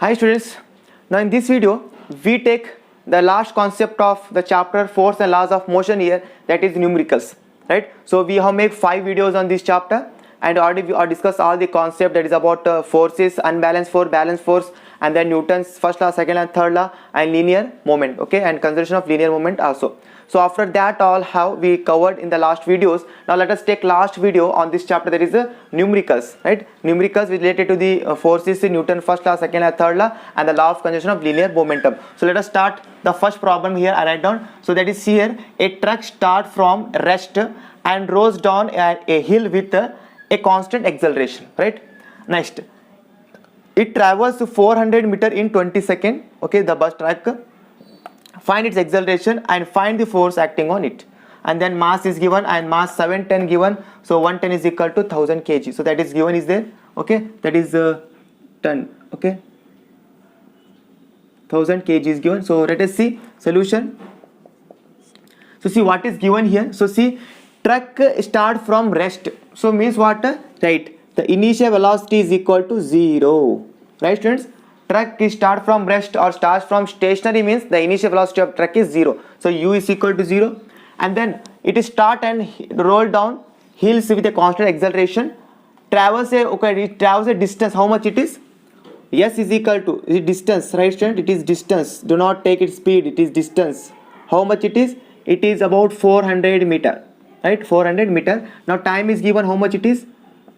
Hi students, now in this video we take the last concept of the chapter force and laws of motion here, that is numericals, right? So we have made 5 videos on this chapter and already we have discussed all the concept that is about forces, unbalanced force, balanced force, and then Newton's first law, second and third law, and linear moment, okay, and conservation of linear moment also. So after that all how we covered in the last videos. Now let us take last video on this chapter, that is the numericals, right? Numericals related to the forces in Newton first law, second law, third law, and the law of conservation of linear momentum. So let us start the first problem here. I write down. So that is here, a truck start from rest and rolls down a hill with a constant acceleration, right? Next, it travels 400 meter in 20 seconds, okay, the bus truck. Find its acceleration and find the force acting on it, and then mass is given and mass 710 given, so 110 is equal to 1000 kg. So that is given is there, okay, that is ton, okay, 1000 kg is given. So let us see solution. So see what is given here. So see, truck start from rest, so means what, right, the initial velocity is equal to 0, right students? Truck start from rest or starts from stationary means the initial velocity of truck is 0, so u is equal to 0, and then it is start and roll down hills with a constant acceleration, travels a distance. How much it is? S is equal to distance, right student? It is distance, do not take its speed, it is distance. How much it is? It is about 400 meter, right? 400 meter. Now time is given, how much it is?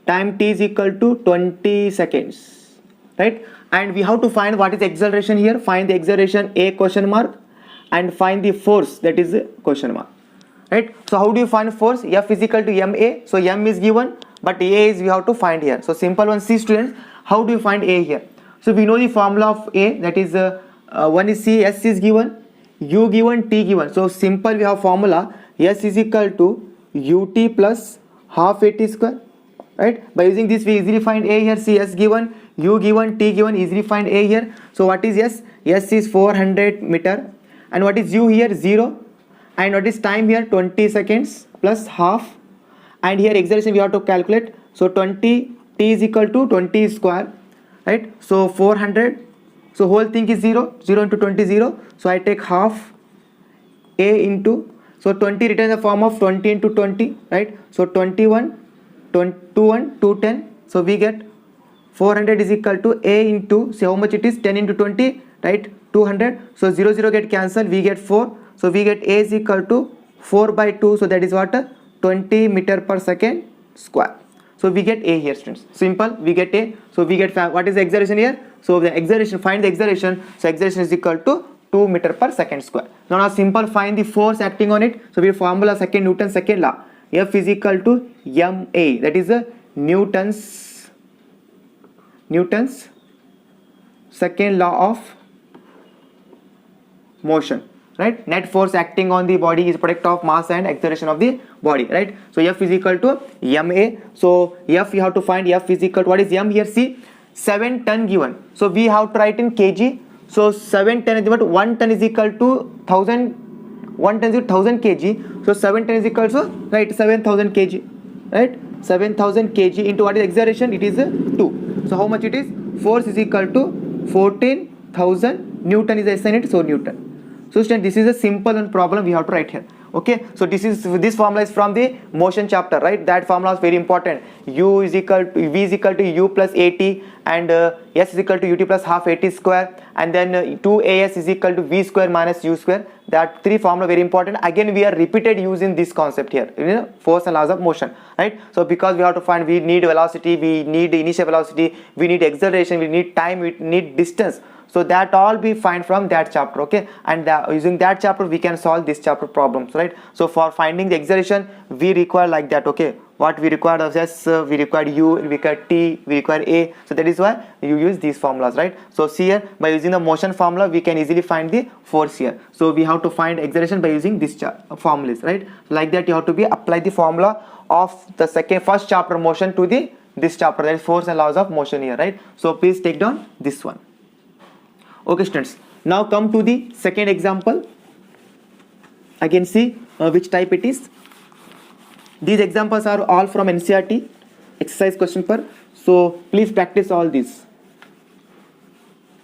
Time t is equal to 20 seconds, right? And we have to find what is acceleration here. Find the acceleration, a question mark, and find the force, that is question mark, right? So how do you find force? F is equal to ma. So m is given, but a is we have to find here. So simple one. See students, how do you find a here? So we know the formula of a, that is one is c, s is given, u given, t given. So simple, we have formula s is equal to ut plus half at square, right? By using this we easily find a here. C, s given, u given, t given, easily find a here. So what is s? S is 400 meter, and what is u here? 0, and what is time here? 20 seconds plus half, and here acceleration we have to calculate. So 20, t is equal to 20 square, right? So 400, so whole thing is 0, 0 into 20, 0, so I take half a into, so 20 written in the form of 20 into 20, right? So 21, 21, 210, so we get 400 is equal to a into, say how much it is, 10 into 20, right, 200, so 0 0 get cancelled, we get 4, so we get a is equal to 4 by 2, so that is what, 20 meter per second square. So we get a here students, simple, we get a. So we get what is the acceleration here? So the acceleration, find the acceleration, so acceleration is equal to 2 meter per second square. Now simple, find the force acting on it. So we formula second, Newton's second law, F is equal to ma, that is the Newton's second law of motion, right? Net force acting on the body is product of mass and acceleration of the body, right? So F is equal to ma. So F, you have to find F is equal to, what is m here? See, 7 ton given, so we have to write in kg. So 7 ton is what? 1 ton is equal to 1000, 1 ton is 1000 kg, so 7 ton is equal to, right, 7000 kg, right? 7000 kg into what is acceleration? It is 2. So how much it is? Force is equal to 14,000 Newton is assigned, so Newton. So student, this is a simple one problem we have to write here, okay? So this formula is from the motion chapter, right? That formula is very important. U is equal to, v is equal to u plus at, and s is equal to ut plus half at square, and then 2as is equal to v square minus u square. That 3 formula very important. Again we are repeated using this concept here, you know, force and laws of motion, right? So because we have to find, we need velocity, we need initial velocity, we need acceleration, we need time, we need distance. So that all we find from that chapter, okay? And using that chapter we can solve this chapter problems, right? So for finding the acceleration we require like that, okay? What we require of s, we require u, we require t, we require a. So that is why you use these formulas, right? So see here, by using the motion formula we can easily find the force here. So we have to find acceleration by using this formulas, right? So like that you have to be apply the formula of the first chapter motion to the this chapter, that is force and laws of motion here, right? So please take down this one. Okay students, now come to the second example. Again see which type it is. These examples are all from NCERT exercise question paper, so please practice all these.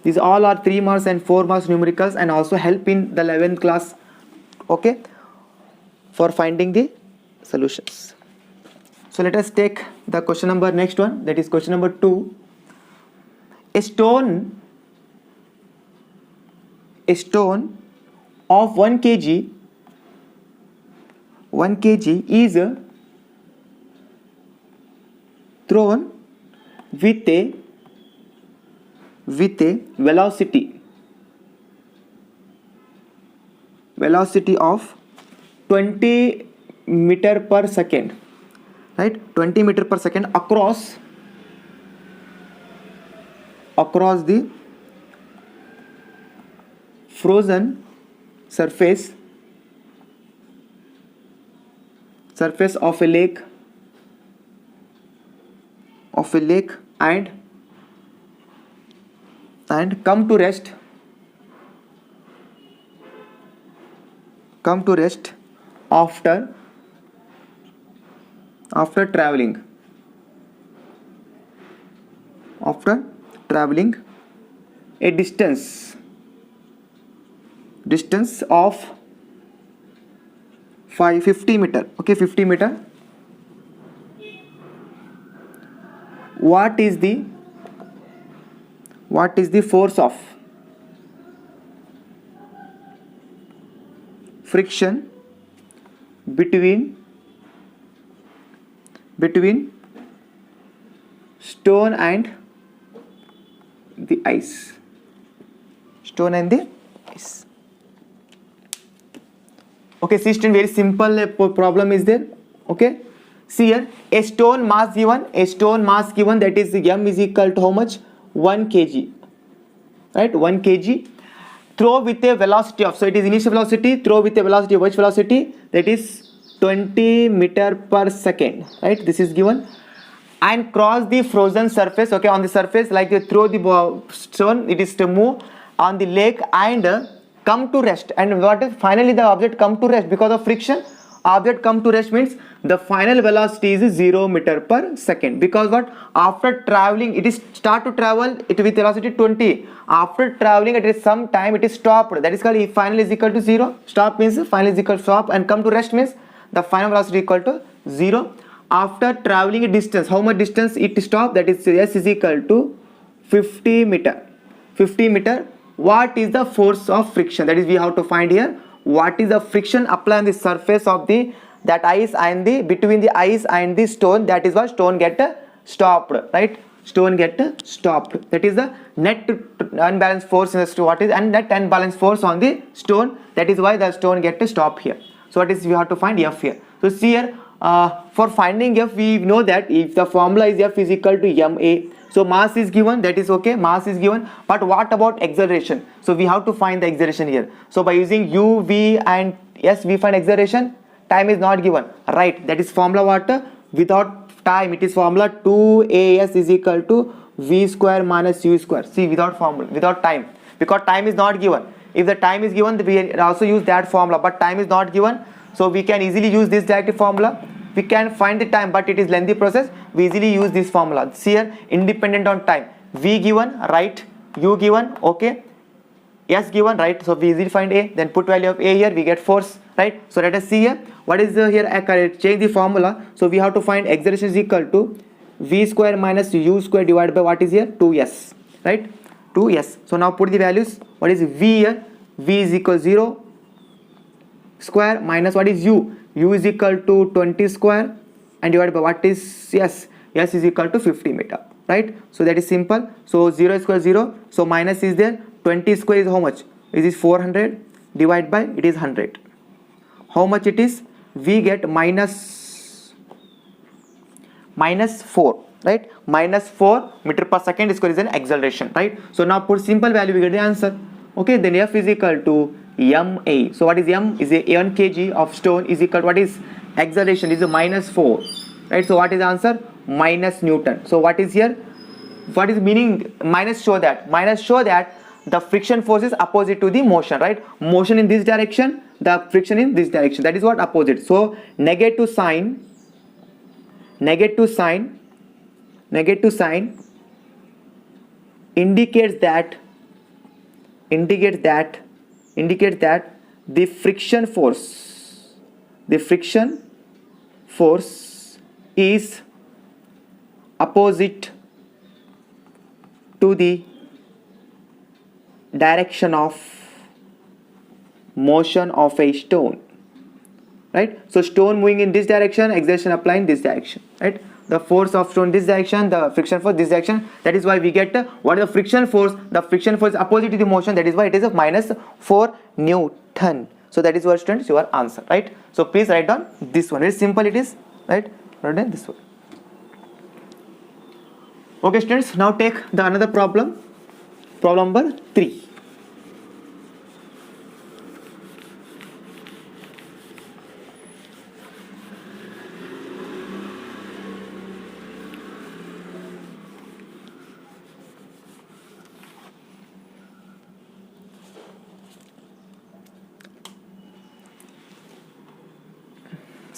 These all are 3 marks and 4 marks numericals, and also help in the 11th class, okay, for finding the solutions. So let us take the question number next one, that is question number 2. A stone of 1 kg is thrown with a velocity of 20 meter per second, right? 20 meter per second across the frozen surface of a lake and come to rest after traveling a distance of 50 meter, okay, 50 meter. What is the force of friction between stone and the ice? Okay, see student, very simple problem is there. Okay, see here, a stone mass given, that is m is equal to how much? 1 kg, right? 1 kg, throw with a velocity of, so it is initial velocity, throw with a velocity of which velocity? That is 20 meter per second, right? This is given, and cross the frozen surface, okay, on the surface, like you throw the stone, it is to move on the lake and come to rest. And what is finally the object come to rest because of friction? Object come to rest means the final velocity is 0 meter per second, because what, after traveling it is start to travel it with velocity 20, after traveling at some time it is stopped, that is called final is equal to 0. Stop means final is equal to stop, and come to rest means the final velocity equal to 0 after traveling a distance. How much distance it stopped? That is s is equal to 50 meter. What is the force of friction? That is we have to find here. What is the friction applied on the surface of that ice and between the ice and the stone? That is why stone get stopped, right? Stone get stopped. That is the net unbalanced force in the stone. What is and net unbalanced force on the stone? That is why the stone get stopped here. So what is we have to find F here. So see here, for finding F we know that if the formula is F is equal to ma. So mass is given, that is okay, mass is given, but what about acceleration? So we have to find the acceleration here. So by using u, v and s we find acceleration. Time is not given, right? That is formula what? Without time it is formula 2as is equal to v square minus u square. See, without formula, without time, because time is not given. If the time is given, we also use that formula, but time is not given, so we can easily use this directive formula. We can find the time, but it is lengthy process. We easily use this formula. See here, independent on time. V given, right? U given, okay. S given, right? So we easily find A. Then put value of A here. We get force, right? So let us see here. What is here? Change the formula. So we have to find acceleration is equal to V square minus U square divided by what is here? 2S, right? 2S. So now put the values. What is V here? V is equal to 0 square minus what is U? U is equal to 20 square and divided by what is S? S is equal to 50 meter, right? So that is simple. So 0 square 0. So minus is there. 20 square is how much? It is 400 divided by it is 100. How much it is? We get minus 4, right? Minus 4 meter per second square is an acceleration, right? So now put simple value, we get the answer. Okay, then F is equal to ma. So what is m? Is a 1 kg of stone is equal to what is acceleration? Is a minus 4, right? So what is the answer? Minus Newton. So what is here? What is meaning minus? Show that the friction force is opposite to the motion, right? Motion in this direction, the friction in this direction. That is what opposite. So negative sign indicates that indicate that the friction force is opposite to the direction of motion of a stone, right? So stone moving in this direction, acceleration applying this direction, right? The force of stone this direction, the friction force this direction. That is why we get what is the friction force? The friction force is opposite to the motion. That is why it is a -4 Newton. So that is what, students, your answer, right? So please write down this one. Very simple it is, right? Write down this one. Okay, students. Now take the another problem. Problem number 3.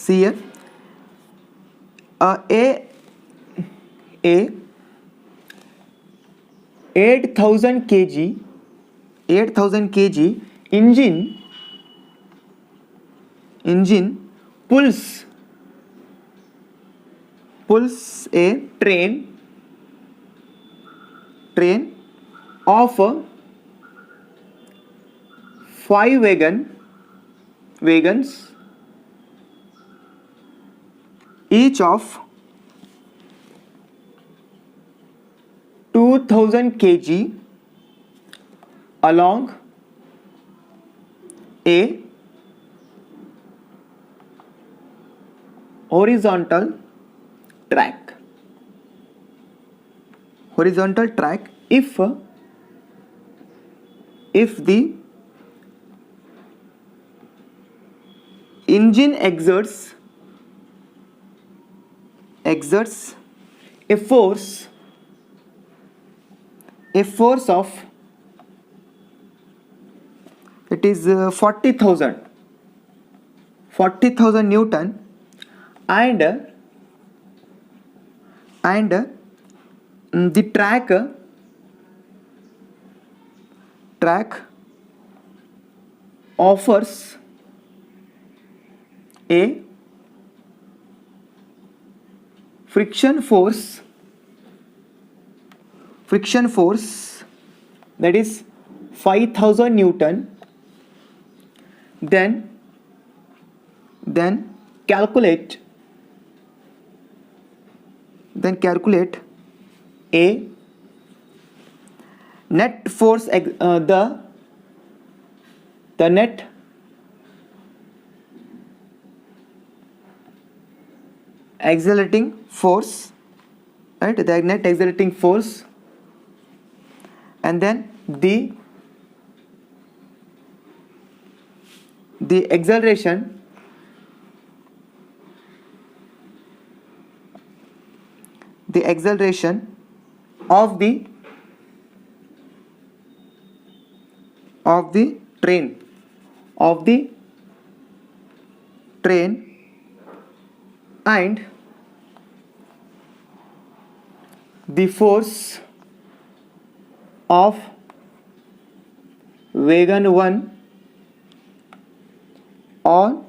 See here, a 8,000 kg engine pulls a train of 5 wagons, each of 2,000 kg along a horizontal track. If the engine exerts a force of, it is 40,000 Newton, and the track offers a friction force that is 5,000 Newton, then calculate a net force, the net accelerating force, right? The net accelerating force, and then the acceleration of the train and the force of wagon 1 on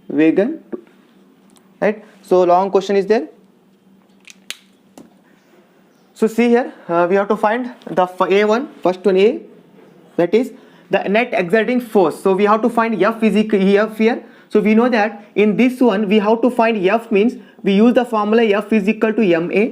wagon 2, right? So long question is there. So see here, we have to find the A1, first one A, that is the net exerting force. So we have to find F here. So we know that in this one we have to find F, means we use the formula F is equal to ma,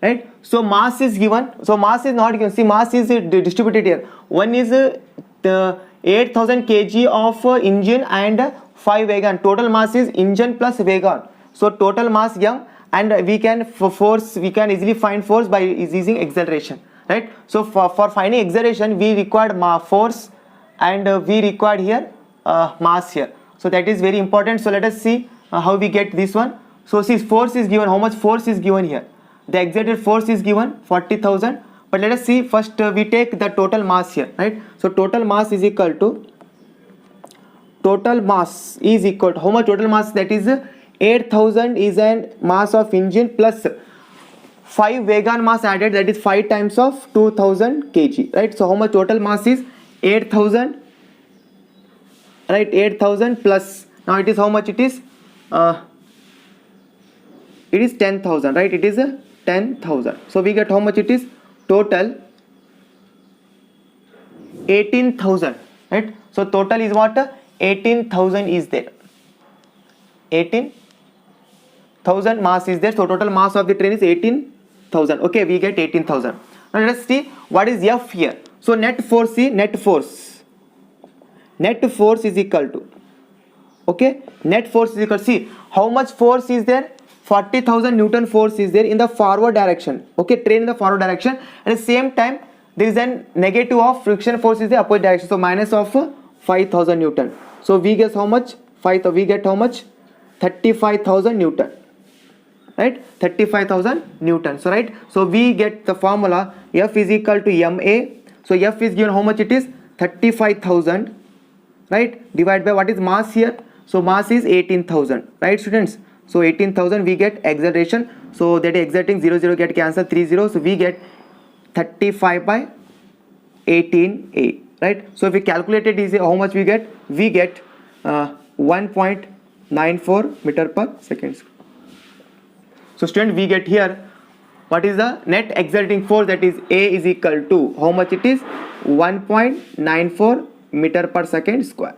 right? So mass is given, so mass is not given. See, mass is distributed here. One is the 8,000 kg of engine and 5 wagon. Total mass is engine plus wagon. So total mass m, and we can easily find force by using acceleration, right? So for finding acceleration we required force, and we required here mass here. So that is very important. So let us see how we get this one. So see, force is given. How much force is given here? The exerted force is given 40,000. But let us see first, we take the total mass here, right? So total mass is equal to how much total mass? That is 8,000 is an mass of engine plus 5 Vagon mass added, that is 5 times of 2000 kg, right? So how much total mass is 8000, right? 8000 plus, now it is how much it is? It is 10,000, right? It is a 10,000. So we get how much it is? Total 18,000, right? So total is what? 18,000 is there. 18,000 mass is there. So total mass of the train is 18,000. Okay, we get 18,000. Now let us see what is F here. So net force, see, net force is equal to, okay, net force is equal to, see how much force is there? 40,000 Newton force is there in the forward direction, okay, train in the forward direction. At the same time there is a negative of friction force is the opposite direction, so minus of 5,000 Newton. So we get how much? We get how much? 35,000 Newton, right? 35,000 Newton. So right, so we get the formula F is equal to ma. So F is given how much it is? 35,000, right, divided by what is mass here? So mass is 18,000, right students? So 18,000 we get acceleration, so that is exerting 0 0 get cancel 3 0, so we get 35 by 18a, right? So if we calculate it, is how much we get? We get 1.94 meter per second. So student, we get here what is the net exerting force, that is A is equal to how much it is? 1.94 meter per second square,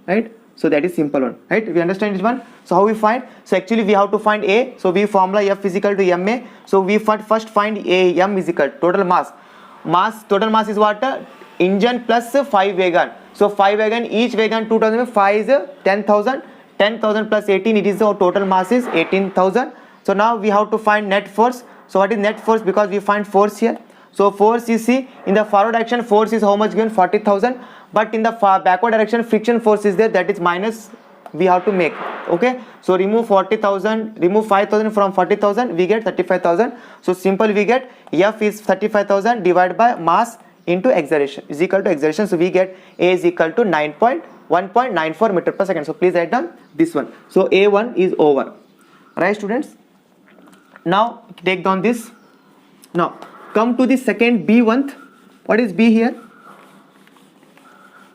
right? So that is simple one, right? We understand this one. So how we find? So actually we have to find A. So we formula F is equal to ma. So we first find A. M is equal to total mass. Total mass is what? Engine plus 5 wagon. So 5 wagon, each wagon 2000, 5 is 10,000. 10,000 plus 18, it is the total mass is 18,000. So now we have to find net force. So what is net force? Because we find force here. So force is, see, in the forward direction force is how much given? 40,000. But in the backward direction friction force is there, that is minus we have to make, okay? So remove 40,000, remove 5,000 from 40,000, we get 35,000. So simple, we get F is 35,000 divided by mass into acceleration is equal to acceleration. So we get A is equal to 1.94 meter per second. So please write down this one. So A1 is over, right students? Now take down this. Now come to the second B1. What is B here?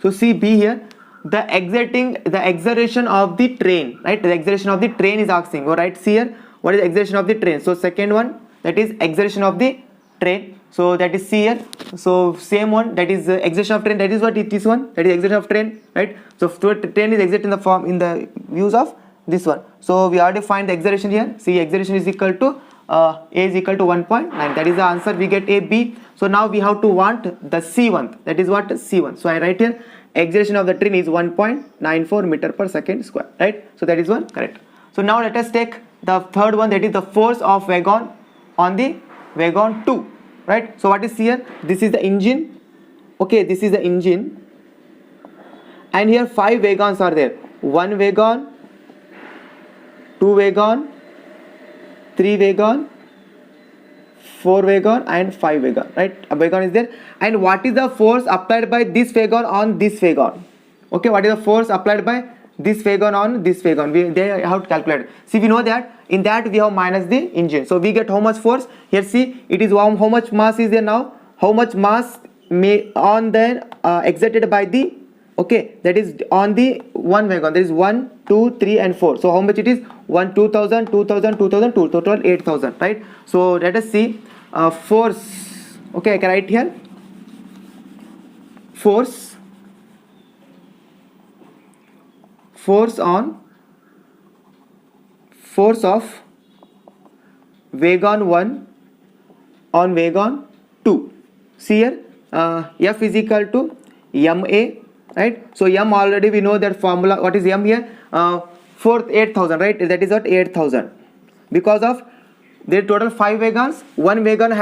So see B here, the exertion of the train, right? The exertion of the train is asking, all right? See here, what is the exertion of the train? So second one, that is exertion of the train. So that is C here. So same one, that is exertion of train. That is what it is one. That is exertion of train, right? So train is exerted in the form in the use of this one. So we already find the acceleration here. See, acceleration is equal to A is equal to 1.9. That is the answer. We get A, B. So now we have to want the C1. That is what? C1. So I write here, acceleration of the train is 1.94 meter per second square, right? So that is one correct. So now let us take the third one, that is the force of wagon on the wagon 2, right? So what is here? This is the engine, okay, this is the engine, and here 5 wagons are there. 1 wagon, 2 wagon, 3 wagon, 4 wagon and 5 wagon, right? A wagon is there. And what is the force applied by this wagon on this wagon? Okay, what is the force applied by this wagon on this wagon? They have to calculate. See, we know that in that we have minus the engine, so we get how much force here. See, it is how much mass is there now? How much mass may on the exerted by the, okay, that is on the one wagon. There is 1, 2, 3 and 4. So how much it is? 1, 2,000, 2,000, 2,000, 2, total 8,000, right? So let us see force. Okay, I can write here force of wagon 1 on wagon 2. See here, F is equal to ma, right? So m already we know that formula. What is m here? 8,000, right? That is what 8,000. Because of there total 5 wagons, one wagon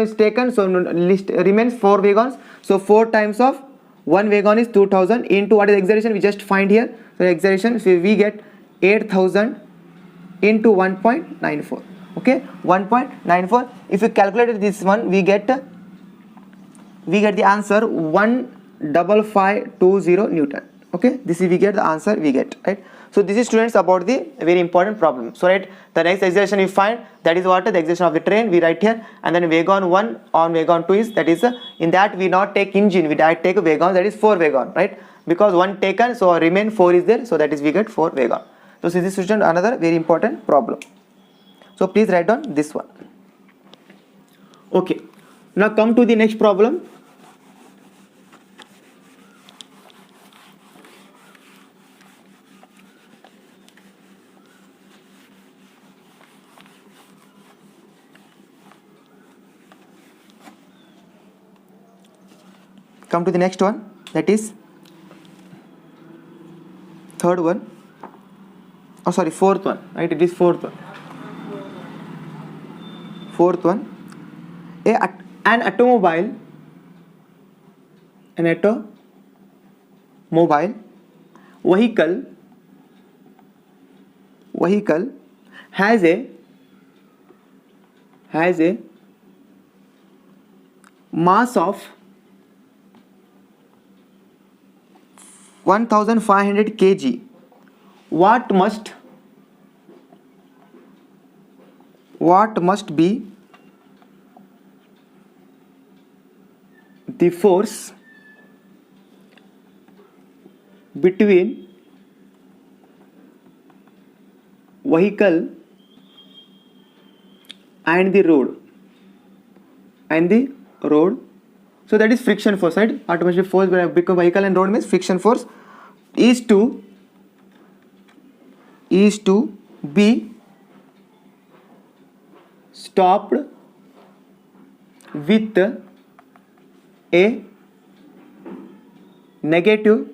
is taken, so list remains 4 wagons. So 4 times of 1 wagon is 2,000 into what is acceleration? We just find here. So acceleration, so we get 8,000 into 1.94. Okay, 1.94. If we calculate this one, we get the answer 15520 Newton. Okay, this is we get the answer we get, right? So this is students about the very important problem. So right, the next exertion we find, that is what the exertion of the train we write here, and then wagon 1 on wagon 2 is, that is in that we not take engine, we direct take wagon, that is 4 wagon, right? Because 1 taken, so remain 4 is there, so that is we get 4 wagon. So this is student another very important problem. So please write down this one. Okay, now come to the next problem. Come to the next one, that is third one, oh sorry, fourth one, right? It is fourth one. Fourth one, an automobile vehicle has a mass of 1500 kg. What must be the force between vehicle and the road? So that is friction force, right? What must be force between vehicle and road means friction force is to be stopped with a negative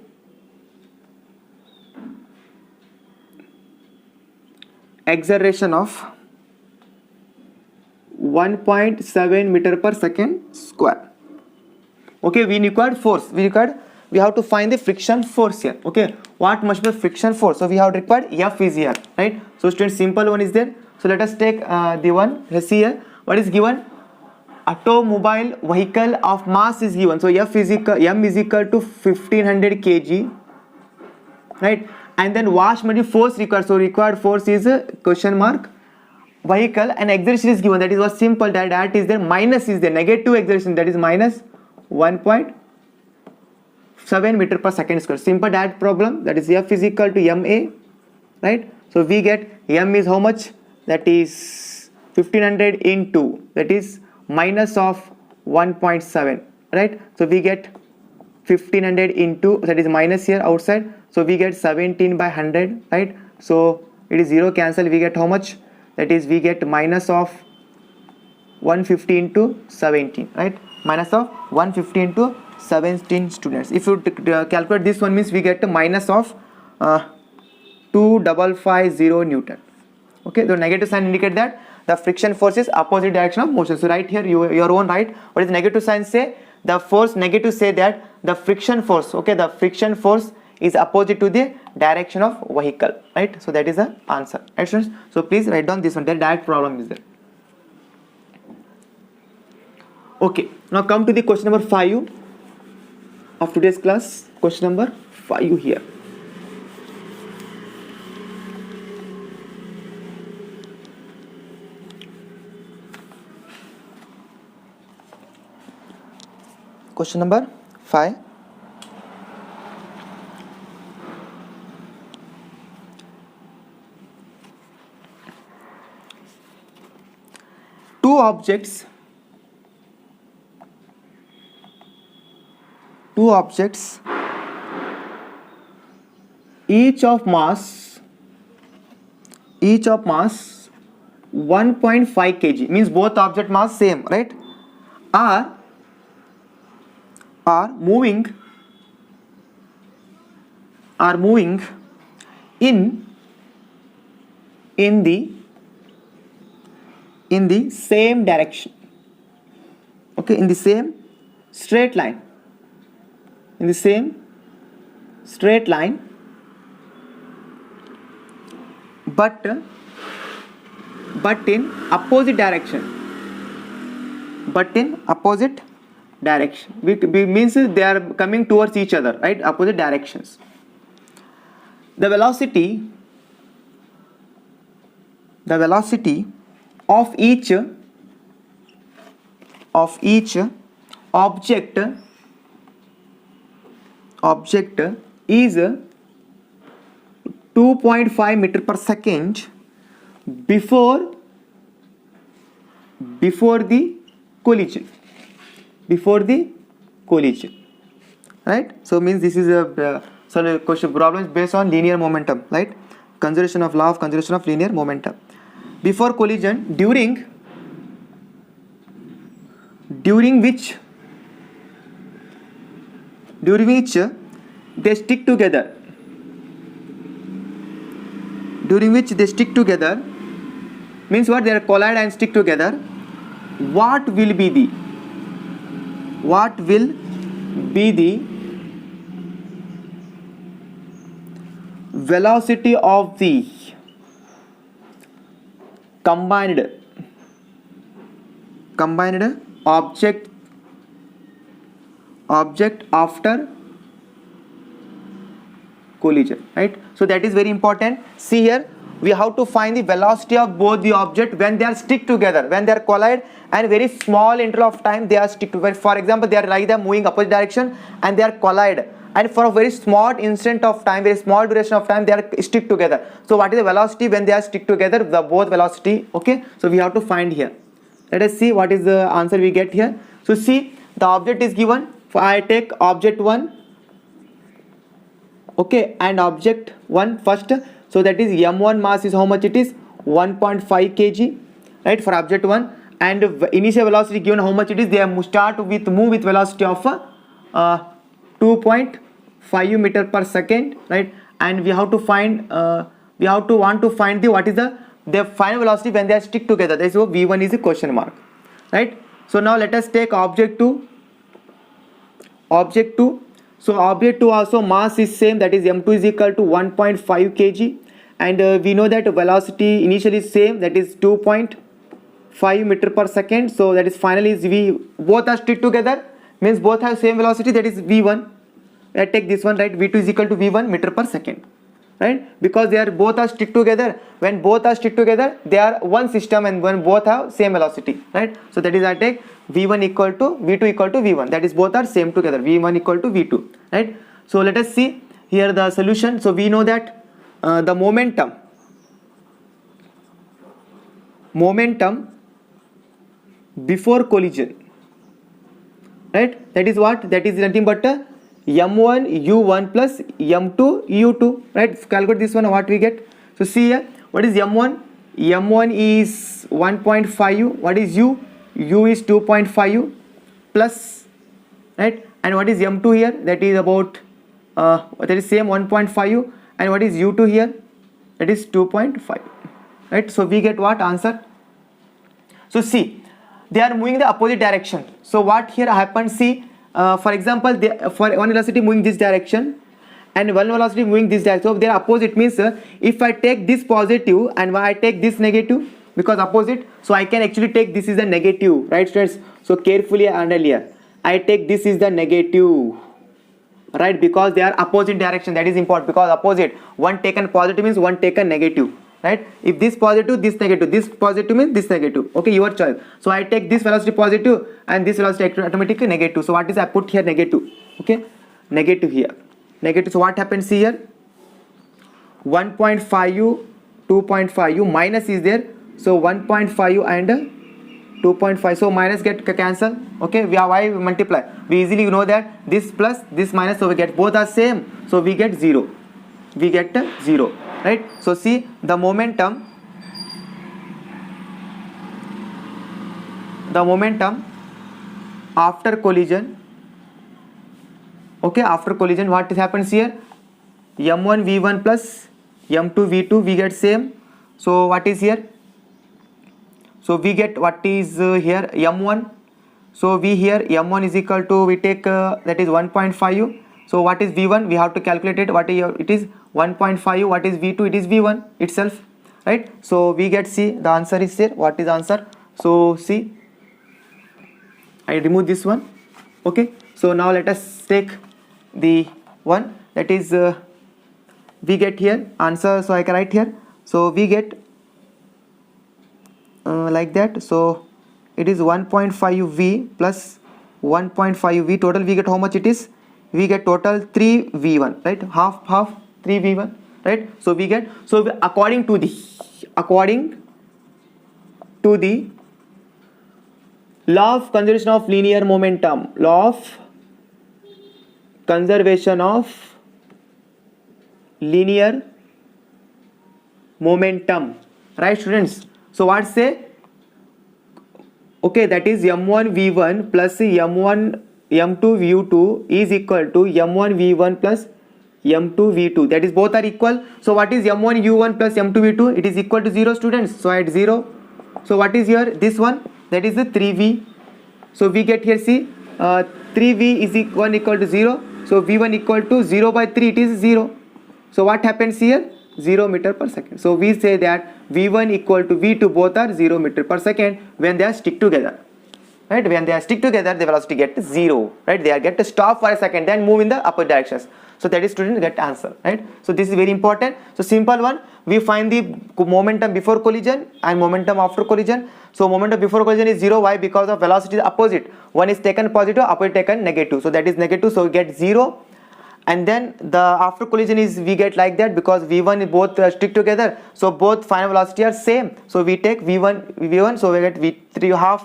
acceleration of 1.7 meter per second square. Okay, we required force. We have to find the friction force here. Okay, what must be friction force? So we have required F is here, right? So students, simple one is there. So let us take the one. Let's see here. What is given? Automobile vehicle of mass is given. So M is equal to 1500 kg, right? And then what must be force required? So required force is question mark vehicle, and acceleration is given. That is what simple. That is there. Minus is there. Negative acceleration, that is minus 1.7 meter per second square. Simple that problem. That is F is equal to ma, right? So we get m is how much? That is 1500 into, that is minus of 1.7, right? So we get 1500 into, that is minus here outside, so we get 17 by 100, right? So it is 0 cancel, we get how much? That is we get minus of 150 into 17, right? Minus of 150 into 17 students. If you calculate this one means we get a minus of 2550 Newton. Okay, the negative sign indicate that the friction force is opposite direction of motion. So right here your own right. What is negative sign say? The force negative say that the friction force, okay, the friction force is opposite to the direction of vehicle, right? So that is the answer, right students? So please write down this one. The direct problem is there. Okay, now come to the question number 5 of today's class. Question number 5 here. Question number 5. Two objects each of mass 1.5 kg, means both object mass same, right? Are moving in the same direction, okay, in the same straight line, but in opposite direction, means they are coming towards each other, right? Opposite directions. the velocity of each object is 2.5 meter per second before the collision, right? So means this is a question problem based on linear momentum, right? Conservation of linear momentum. Before collision, during which they stick together. Means what? They are collide and stick together. What will be the velocity of the combined object after collision, right? So that is very important. See here, we have to find the velocity of both the object when they are stick together, when they are collide, and very small interval of time they are stick together. For example, they are like them moving opposite direction and they are collide, and for a very small instant of time, very small duration of time, they are stick together. So what is the velocity when they are stick together? The both velocity. Okay, so we have to find here. Let us see what is the answer we get here. So see, the object is given. I take object 1, okay, and object 1 first. So that is m1 mass is how much it is? 1.5 kg, right, for object 1. And initial velocity given how much it is? They have move with velocity of 2.5 meter per second, right? And we have to find want to find the what is the final velocity when they are stick together. That is so v1 is a question mark, right? So now let us take object 2. So object 2 also mass is same, that is m2 is equal to 1.5 kg, and we know that velocity initially is same, that is 2.5 meter per second. So that is finally is both are stick together, means both have same velocity, that is v1. I take this one, right? v2 is equal to v1 meter per second, right? Because they are both are stick together. When both are stick together, they are one system, and when both have same velocity, right? So that is I take v1 equal to v2 equal to v1, that is both are same together, v1 equal to v2, right? So let us see here the solution. So we know that the momentum before collision, right? That is what? That is nothing but m1 u1 plus m2 u2, right? Calculate this one, what we get. So see here, what is m1? m1 is 1.5 u. What is u? U is 2.5 u plus, right? And what is m2 here? That is about that is same 1.5 u. And what is u2 here? That is 2.5, right? So we get what answer? So see, they are moving the opposite direction. So what here happens? See, for example, for one velocity moving this direction and one velocity moving this direction, so they are opposite. Means if I take this positive and I take this negative, because opposite, so I can actually take this is the negative, right students? So carefully handle here. I take this is the negative, right? Because they are opposite direction. That is important, because opposite, one taken positive means one taken negative, right? If this positive, this negative, this positive means this negative. Okay, your choice. So I take this velocity positive and this velocity automatically negative. So what is I put here? Negative. Okay, negative here, negative. So what happens here? 1.5 u, 2.5 u, minus is there. So 1.5 u and 2.5. So minus get cancel. Okay, we have why multiply. We easily know that this plus this minus, so we get both are same. So we get 0. We get 0. Right? So see the momentum after collision. Okay, after collision, what happens here? m1 v1 plus m2 v2, we get same. So what is here? So we get what is here m1. So we here m1 is equal to, we take that is 1.5 u. So what is v1? We have to calculate it. What is it is 1.5 u. What is v2? It is v1 itself, right? So we get C. The answer is here. What is the answer? So C. I remove this one. Okay. So now let us take the one that is we get here answer. So I can write here. So we get like that. So it is 1.5 v plus 1.5 v. Total we get how much it is? We get total 3 v1, right? Half 3 v1, right? So we get, so according to the law of conservation of linear momentum, law of conservation of linear momentum, right students? So what say? Okay, that is m1 v1 plus m2 v2 is equal to m1 v1 plus m2 v2, that is both are equal. So what is m1 u1 plus m2 v2? It is equal to 0 students. So at 0, so what is here? This one, that is the 3v. So we get here, see, 3v is equal to 0. So v1 equal to 0 by 3, it is 0. So what happens here? 0 meter per second. So we say that v1 equal to v2 both are 0 meter per second when they are stick together, right? When they are stick together, the velocity get 0, right? They are get to stop for a second, then move in the upper directions. So that is students get answer, right? So this is very important. So simple one, we find the momentum before collision and momentum after collision. So momentum before collision is 0. Why? Because of velocity is opposite. One is taken positive, opposite taken negative. So that is negative. So we get 0. And then the after collision is we get like that because v1 is both stick together. So both final velocity are same. So we take v1. So we get v3 half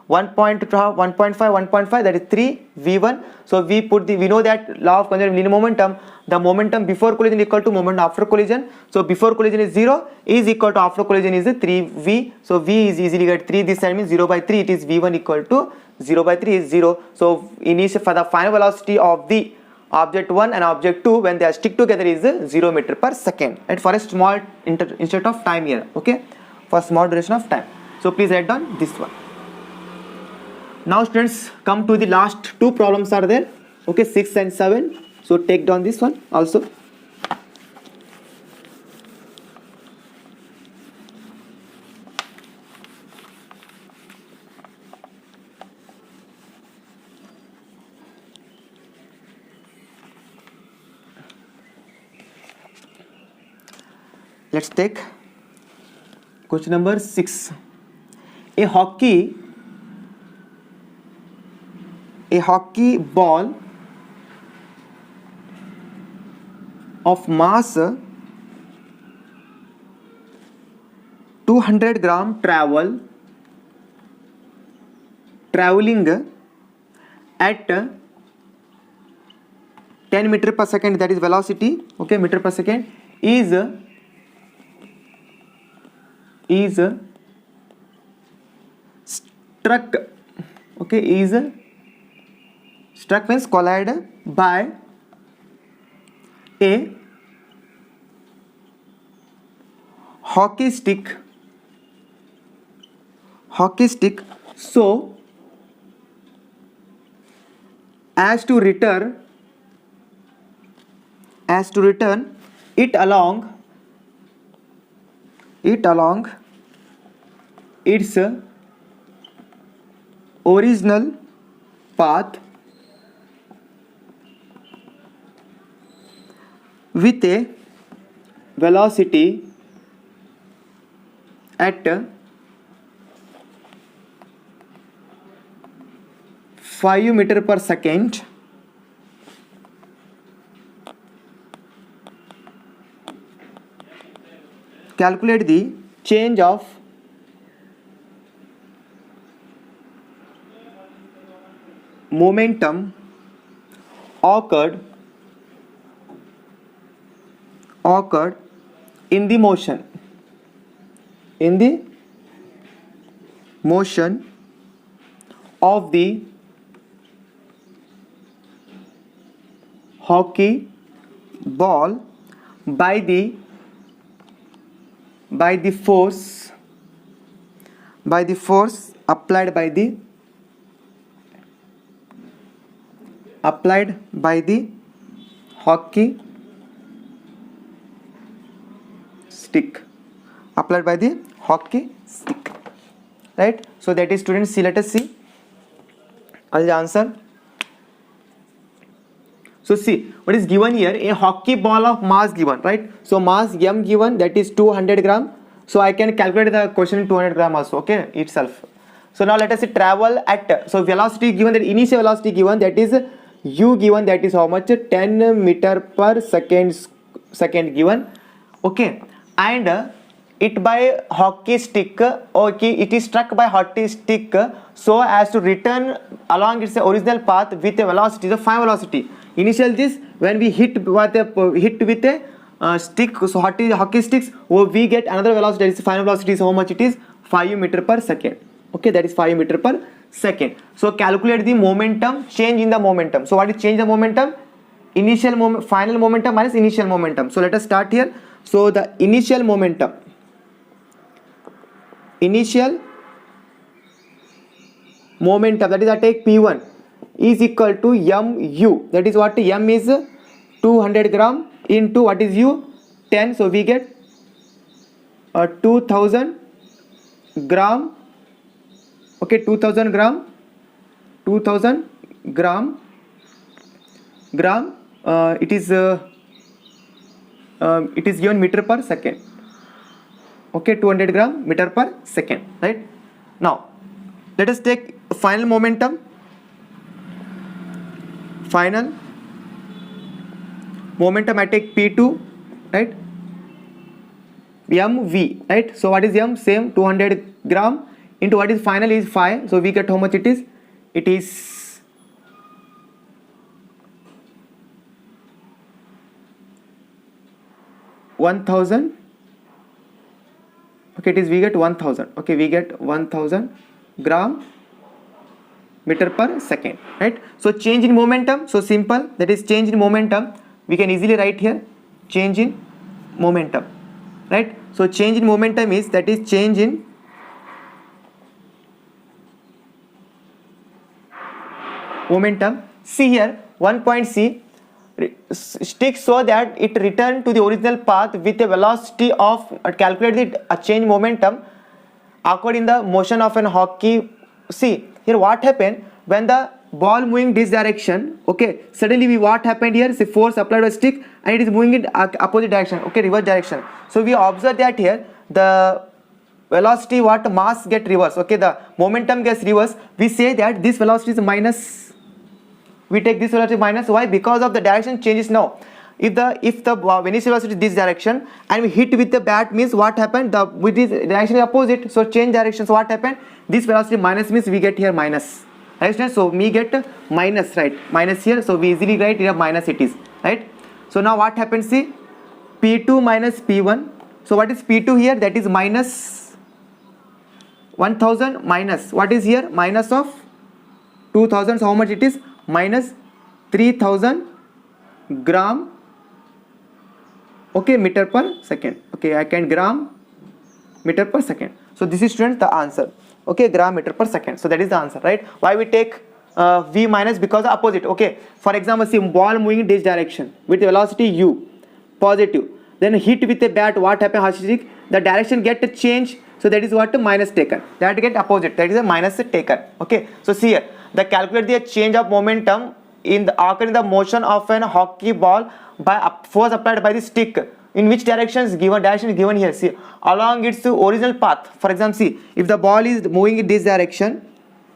1.5, 1.5, that is 3 v1. So we put the, we know that law of conservation of linear momentum, the momentum before collision is equal to momentum after collision. So before collision is 0 is equal to after collision is 3v. So v is easily get 3, this side means 0 by 3, it is v1 equal to 0 by 3 is 0. So initial for the final velocity of the object 1 and object 2 when they are stick together is 0 meter per second, right? For a small instant of time here, okay, for small duration of time. So please write down this one. Now students, come to the last two problems are there, okay, 6 and 7. So take down this one also. Let's take question number 6. A hockey ball of mass 200 gram traveling at 10 meter per second, that is velocity, okay, meter per second, is struck, okay, is struck means collided by a hockey stick. So as to return it along its original path with a velocity at 5 meter per second, calculate the change of momentum occurred in the motion of the hockey ball by the force applied by the hockey stick, right? So that is students, see, let us see as the answer. So see what is given here, a hockey ball of mass given, right? So mass m given, that is 200 gram. So I can calculate the question in 200 gram also, okay, itself. So now let us say travel at, so velocity given, that initial velocity given, that is u given, that is how much, 10 meter per second given, okay, and it by hockey stick, okay, it is struck by hockey stick so as to return along its original path with a velocity, the final velocity. Initial this, when we hit with a stick, so hockey sticks, we get another velocity, that is final velocity is how much, it is 5 meter per second, okay, that is 5 meter per second. So calculate the momentum, change in the momentum. So what is change the momentum? Initial moment, final momentum minus initial momentum. So let us start here. So the initial momentum, that is I take P1 is equal to mu, that is what, m is 200 gram into what is u, 10, so we get 2000 gram, okay, 2000 gram, it is given meter per second, okay, 200 gram meter per second, right? Now let us take final momentum, I take P2, right, mv, right? So what is m, same 200 gram into what is final is 5, so we get how much it is, 1000, okay, we get 1000, okay, we get 1000 gram meter per second, right? So change in momentum, so simple, that is change in momentum, we can easily write here change in momentum, right? So change in momentum is, that is change in momentum. See here, one point C, stick so that it return to the original path with a velocity of, calculate the change momentum according the motion of an hockey. See here what happened when the ball moving this direction, okay, suddenly what happened here, say force applied by stick and it is moving in opposite direction, okay, reverse direction. So we observe that here the velocity, what, mass get reverse, okay, the momentum gets reverse. We say that this velocity is minus, we take this velocity minus, why? Because of the direction changes now. If the initial velocity is this direction and we hit with the bat, means what happened, the with this direction is opposite, so change direction, so what happened, this velocity minus means we get here minus, right? So we get minus, right, minus here, so we easily write here minus it is, right? So now what happens, see P2 minus P1, so what is P2 here, that is minus 1000 minus what is here, minus of 2000, so how much it is, minus 3000 gram, okay, meter per second, okay, I can gram meter per second. So this is, students, the answer, okay, gram meter per second. So that is the answer, right? Why we take v minus, because the opposite, okay. For example, see ball moving in this direction with velocity u, positive, then hit with a bat, what happen, Hashik, the direction get a change, so that is what, minus taken, that get opposite, that is a minus taken, okay. So see here, the calculate the change of momentum in the occurring the motion of an hockey ball by force applied by the stick, in which direction is given, direction is given here, see along its original path. For example, see if the ball is moving in this direction,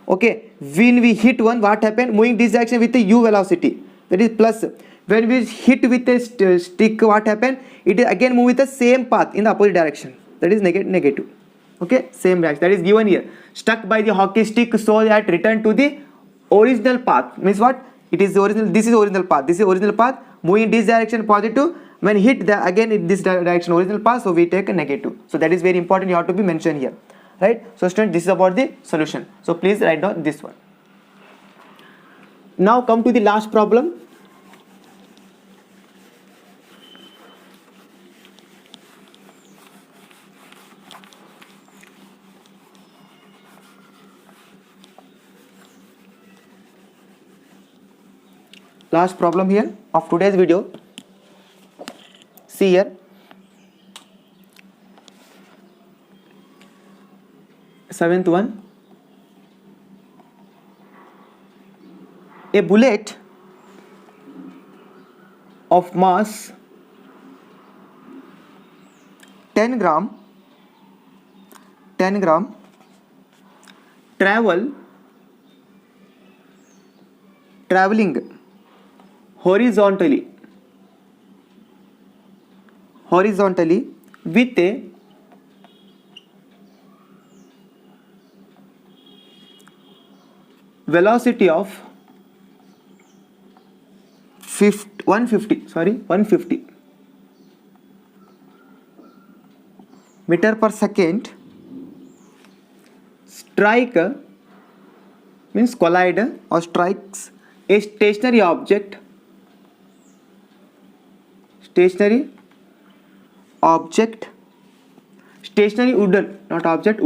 okay, when we hit one, what happened, moving this direction with the u velocity, that is plus, when we hit with a stick, what happened, it is again move with the same path in the opposite direction, that is negative, okay, same direction, that is given here, stuck by the hockey stick so that return to the original path, means what, it is the original, this is original path, moving in this direction positive, when hit the again in this direction original path, so we take a negative. So that is very important, you have to be mentioned here, right? So student, this is about the solution, so please write down this one. Now come to the last problem. Last problem here of today's video. See here, seventh one, a bullet of mass 10 gram traveling horizontally with a velocity of 150 meter per second strike means collide or strikes a stationary object stationary wooden, not object,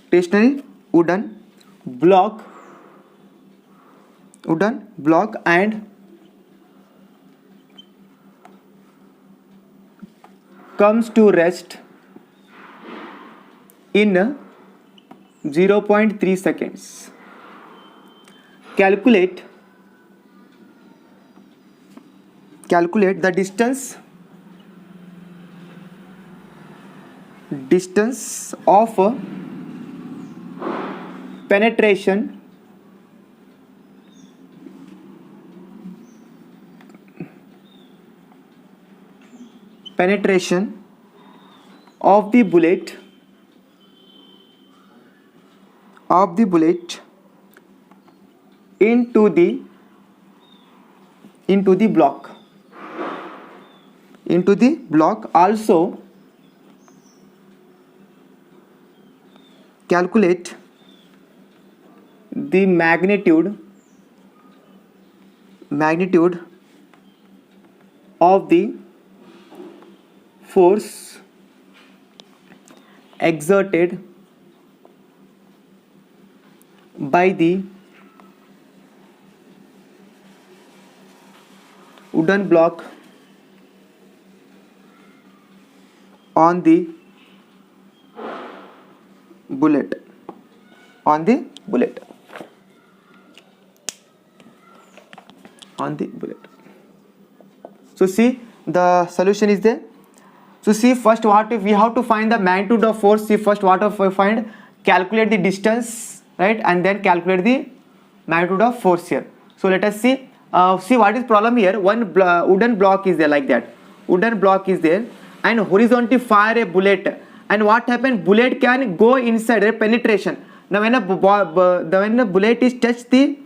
stationary wooden block and comes to rest in 0.3 seconds. Calculate the distance of penetration of the bullet into the block. Also calculate the magnitude of the force exerted by the wooden block on the bullet. So see, the solution is there. So see, first what we have to find the magnitude of force. See, first what we find, calculate the distance, right, and then calculate the magnitude of force here. So let us see. See what is problem here. One wooden block is there, like that. Wooden block is there, and horizontally fire a bullet. And what happened? Bullet can go inside a penetration. Now when a bullet is touched the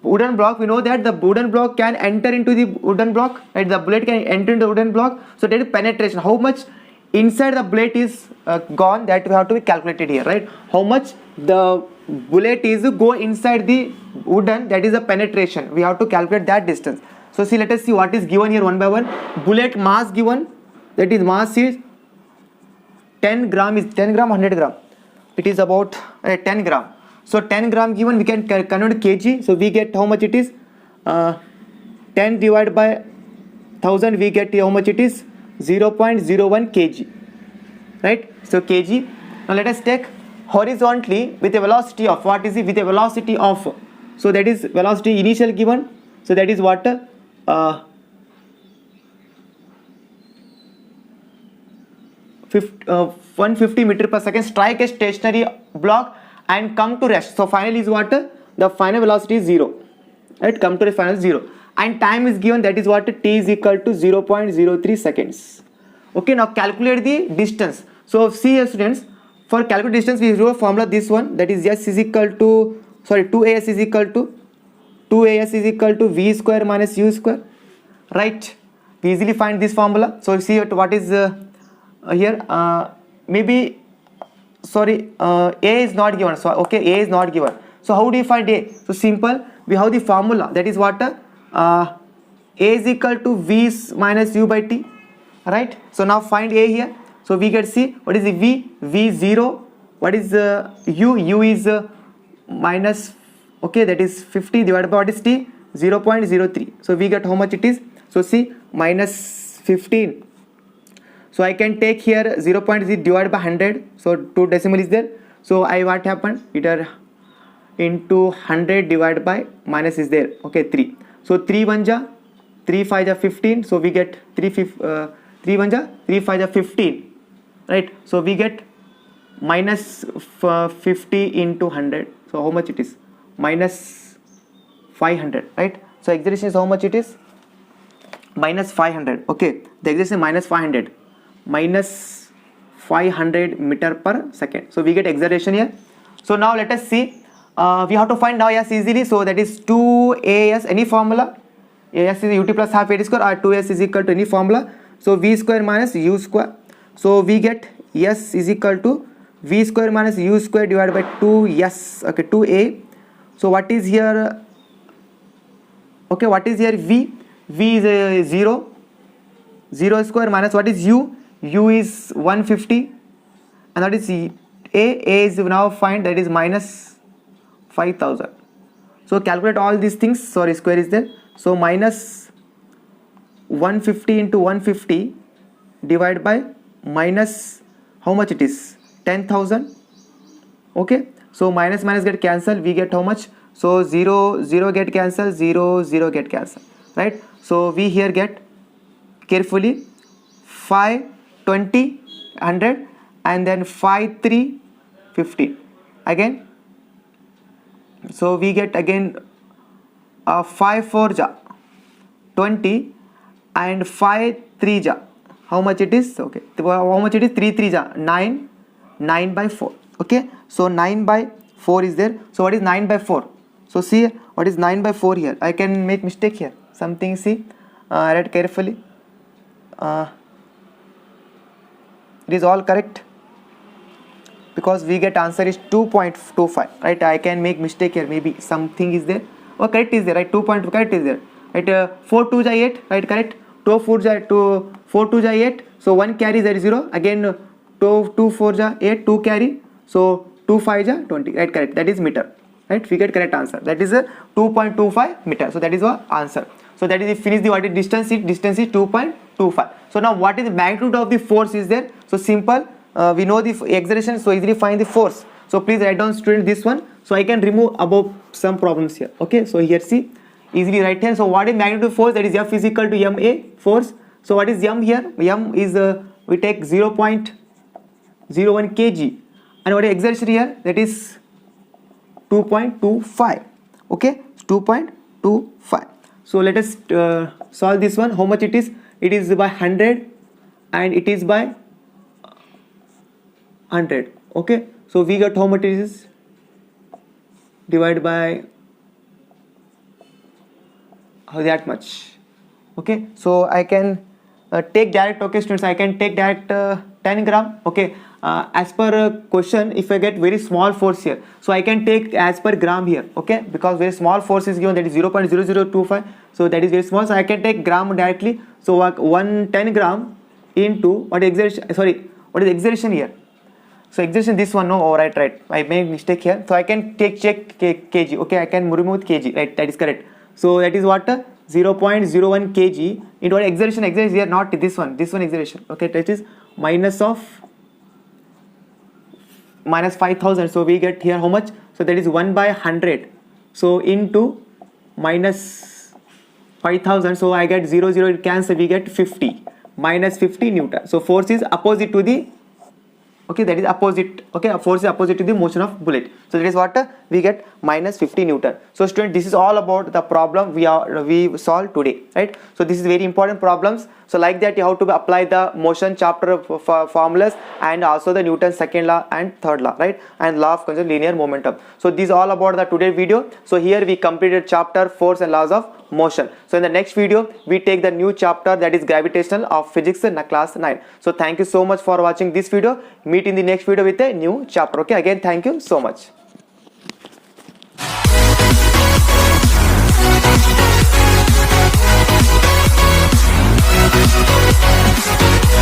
wooden block, we know that the wooden block can enter into the wooden block, right? The bullet can enter into the wooden block. So that is penetration. How much inside the bullet is gone, that we have to be calculated here, right? How much the bullet is go inside the wooden, that is the penetration. We have to calculate that distance. So see, let us see what is given here one by one. Bullet mass given, that is mass is 10 gram, 100 gram. It is about 10 gram. So 10 gram given, we can convert kg. So we get how much it is, 10 divided by 1000, we get how much it is, 0.01 kg, right? So kg. Now let us take horizontally with a velocity of, what is it, with a velocity of, so that is velocity initial given, so that is what, 150 meter per second, strike a stationary block and come to rest. So final is what, the final velocity is 0, right? Come to the final 0, and time is given, that is what, t is equal to 0.03 seconds. Okay, now calculate the distance. So see here students, for calculate distance we use a formula, this one, that is 2as is equal to v square minus u square, right? We easily find this formula. So see what is here, maybe sorry, a is not given. So okay, a is not given. So how do you find a? So simple, we have the formula, that is what, a is equal to v minus u by t, right? So now find a here. So we get, see what is the v 0, what is u is minus, okay, that is 50 divided by what is t, 0.03. So we get how much it is. So see, minus 15. So I can take here 0.0 divided by 100. So 2 decimal is there. So what happened? It are into 100 divided by minus is there. Okay, 3. So 3 1 ja 3 5 ja 15, so we get 3 1 ja 3 5 ja 15, right? So we get minus 50 into 100, so how much it is? Minus 500, right? So acceleration is how much it is? Minus 500. Okay, the acceleration is minus 500, minus 500 meter per second. So we get acceleration here. So now let us see, we have to find now s easily. So that is 2as, any formula, as is ut plus half a square, or 2s is equal to any formula. So v square minus u square. So we get s is equal to v square minus u square divided by 2s, okay, 2a. So what is here? Okay, what is here? V is 0 square minus what is u? U is 150, and that is a is now find, that is minus 5000. So calculate all these things. Sorry, square is there. So minus 150 into 150 divided by minus how much it is? 10,000. Okay, so minus minus get cancelled, we get how much? So 0 get cancelled, 0 get cancelled, right? So we here get carefully 5 20 100, and then 5 3 15 again. So we get again 5 4 ja 20, and 5 3 ja how much it is? Okay, how much it is? 3 3 ja 9, 9 by 4. Okay, so 9 by 4 is there. So what is 9 by 4? So see what is 9 by 4 here. I can make mistake here, something, see, read carefully. It is all correct, because we get answer is 2.25, right? I can make mistake here, maybe something is there. Oh, correct is there, right? 2.2 correct is there, right? 4 2 ja 8, right? Correct. 2 4 ja 2, 4 2 ja 8, so 1 carry, there is 0 again. 2 4 ja 8, 2 carry, so 2 5 ja 20, right? Correct, that is meter, right? We get correct answer, that is a 2.25 meter. So that is our answer. So that is, if finish the what is distance is 2.25. So now what is the magnitude of the force is there? So simple, we know the acceleration, so easily find the force. So please write down, student, this one, so I can remove above some problems here. Okay, so here see, easily write here. So what is magnitude force? That is F is equal to ma force. So what is m here? M is we take 0.01 kg, and what is acceleration here? That is 2.25. Okay, 2.25. So let us solve this one. How much it is? It is by 100, and it is by 100. Okay, so we got how much it is divided by that much. Okay, so I can take direct. Okay, students, I can take direct 10 gram. Okay, as per question, if I get very small force here, so I can take as per gram here. Okay, because very small force is given, that is 0.0025, so that is very small, so I can take gram directly. So 110 gram into what is acceleration? Sorry, what is acceleration here? So acceleration, this one, no, oh, right, I made mistake here. So I can check kg. Okay, I can remove kg, right? That is correct. So that is what 0.01 kg into what acceleration? Acceleration here, not this one acceleration. Okay, that is minus 5,000. So we get here how much? So that is 1 by 100. So into minus 5,000. So I get 0 it cancel. We get 50, minus 50 Newton. So force is opposite to the, okay, that is opposite. Okay, force is opposite to the motion of bullet. So that is what we get, minus 50 Newton. So student, this is all about the problem we solved today, right? So this is very important problems. So like that, you have to apply the motion chapter formulas, and also the Newton's second law and third law, right? And law of conservation linear momentum. So this is all about the today video. So here we completed chapter force and laws of motion. So in the next video, we take the new chapter, that is gravitational of physics in class 9. So thank you so much for watching this video. Meet in the next video with a new chapter. Okay, again, thank you so much.